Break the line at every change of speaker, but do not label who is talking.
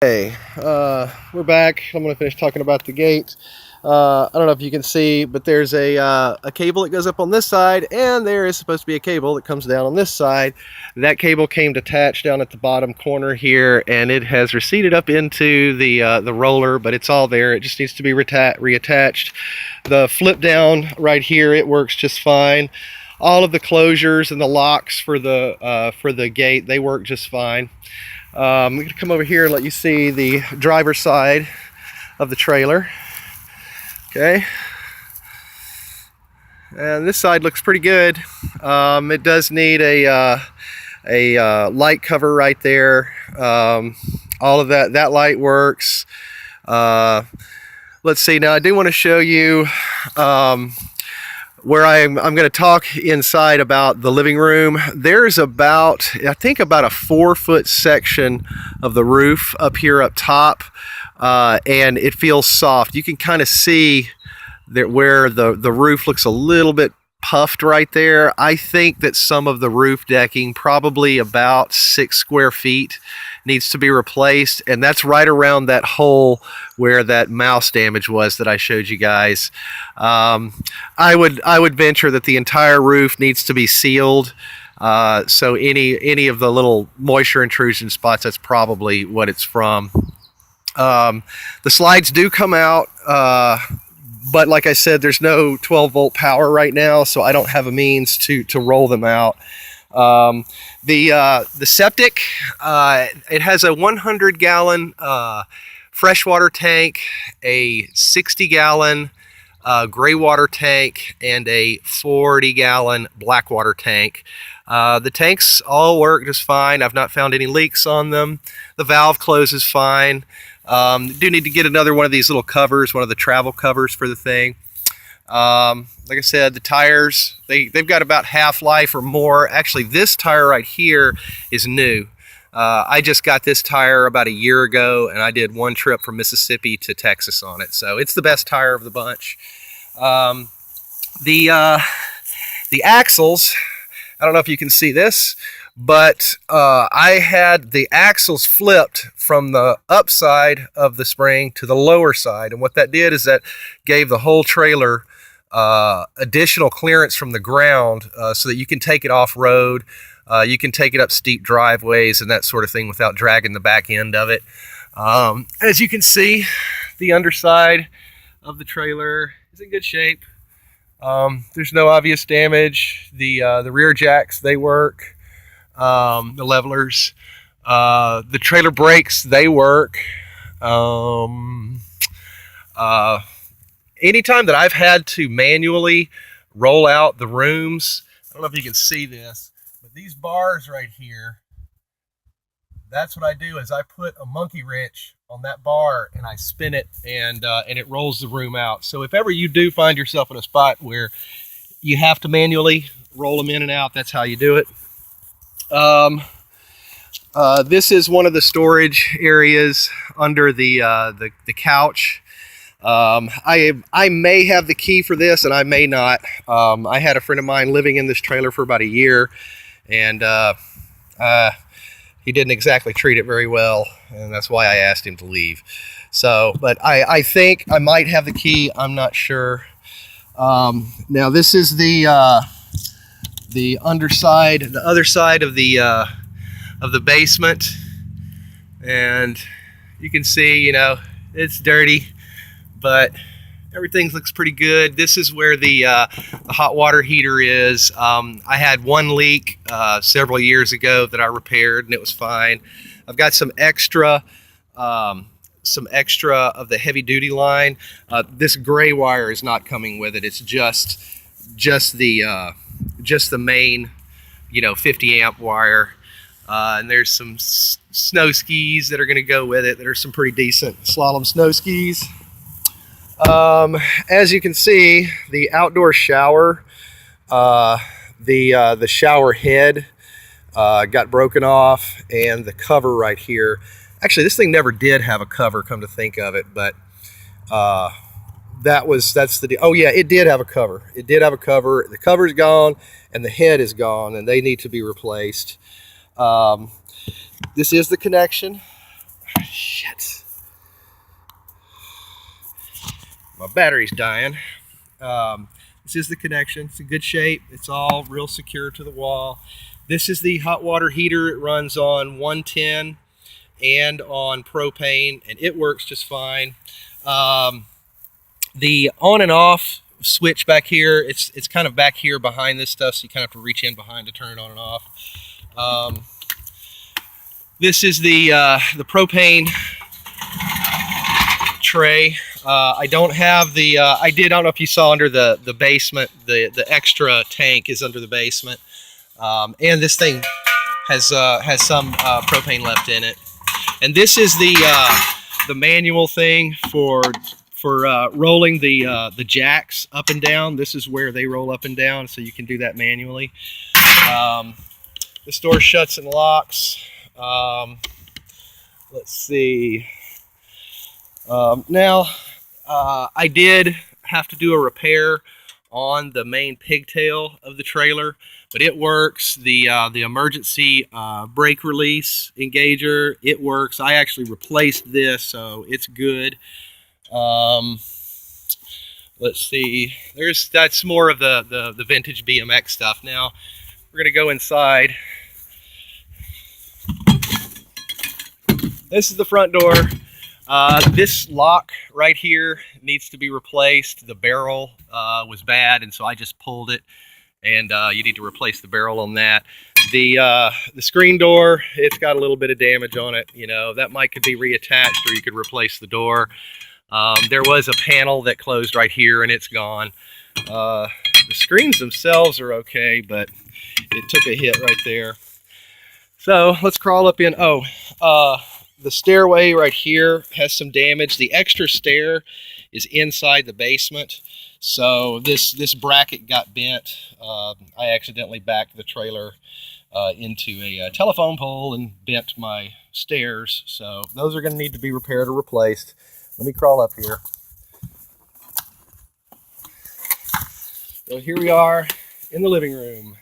Hey, we're back. I'm going to finish talking about the gate. I don't know if you can see, but there's a cable that goes up on this side, and there is supposed to be a cable that comes down on this side. That cable came detached down at the bottom corner here, and it has receded up into the roller, but it's all there. It just needs to be reattached. The flip down right here, it works just fine. All of the closures and the locks for the gate, they work just fine. I'm going to come over here and let you see the driver's side of the trailer. Okay. And this side looks pretty good. It does need a light cover right there. All of that light works. Let's see. Now I do want to show you where I'm going to talk inside about the living room. There's about, I think about a 4-foot section of the roof up here up top, and it feels soft. You can kind of see that where the roof looks a little bit puffed right there. I think that some of the roof decking, probably about 6 square feet, needs to be replaced, and that's right around that hole where that mouse damage was that I showed you guys. I would venture that the entire roof needs to be sealed. So any of the little moisture intrusion spots, that's probably what it's from. The slides do come out, but like I said, there's no 12-volt power right now, so I don't have a means to roll them out. The septic, it has a 100-gallon freshwater tank, a 60-gallon gray water tank, and a 40-gallon black water tank. The tanks all work just fine. I've not found any leaks on them. The valve closes fine. Do need to get another one of these little covers, one of the travel covers for the thing. Like I said, the tires, they've got about half-life or more. Actually, this tire right here is new. I just got this tire about a year ago, and I did one trip from Mississippi to Texas on it. So it's the best tire of the bunch. The axles, I don't know if you can see this, but I had the axles flipped from the upside of the spring to the lower side. And what that did is that gave the whole trailer additional clearance from the ground, so that you can take it off-road. You can take it up steep driveways and that sort of thing without dragging the back end of it. As you can see, the underside of the trailer is in good shape. There's no obvious damage. The rear jacks, they work. The levelers, the trailer brakes, they work. Anytime that I've had to manually roll out the rooms, I don't know if you can see this, but these bars right here, that's what I do is I put a monkey wrench on that bar and I spin it, and it rolls the room out. So if ever you do find yourself in a spot where you have to manually roll them in and out, that's how you do it. This is one of the storage areas under the couch. I may have the key for this and I may not. I had a friend of mine living in this trailer for about a year, and he didn't exactly treat it very well, and that's why I asked him to leave. So, but I think I might have the key. I'm not sure. Now this is the underside, the other side of the basement, and you can see, you know, it's dirty, but everything looks pretty good. This is where the hot water heater is. I had one leak several years ago that I repaired, and it was fine. I've got some extra of the heavy duty line. This gray wire is not coming with it. It's just the main, 50 amp wire. And there's some snow skis that are going to go with it that are some pretty decent slalom snow skis. As you can see, the outdoor shower, the shower head got broken off, and the cover right here. Actually, this thing never did have a cover, come to think of it, but oh yeah, it did have a cover. It did have a cover. The cover's gone and the head is gone, and they need to be replaced. This is the connection. Shit. My battery's dying. This is the connection. It's in good shape. It's all real secure to the wall. This is the hot water heater. It runs on 110 and on propane, and it works just fine. The on and off switch back here, it's kind of back here behind this stuff, so you kind of have to reach in behind to turn it on and off. This is the propane tray. I don't have the, I don't know if you saw under the basement, the extra tank is under the basement. And this thing has some propane left in it. And this is the manual thing for rolling the jacks up and down. This is where they roll up and down, so you can do that manually. This door shuts and locks. Let's see. Now, I did have to do a repair on the main pigtail of the trailer, but it works. The emergency brake release engager, it works. I actually replaced this, so it's good. Let's see. That's more of the vintage BMX stuff. Now we're gonna go inside. This is the front door. This lock right here needs to be replaced. The barrel was bad, and so I just pulled it, and you need to replace the barrel on that. The screen door, it's got a little bit of damage on it. You know, that could be reattached, or you could replace the door. There was a panel that closed right here, and it's gone. The screens themselves are okay, but it took a hit right there. So let's crawl up in. The stairway right here has some damage. The extra stair is inside the basement, so this bracket got bent. I accidentally backed the trailer into a telephone pole and bent my stairs, so those are going to need to be repaired or replaced. Let me crawl up here. So here we are in the living room.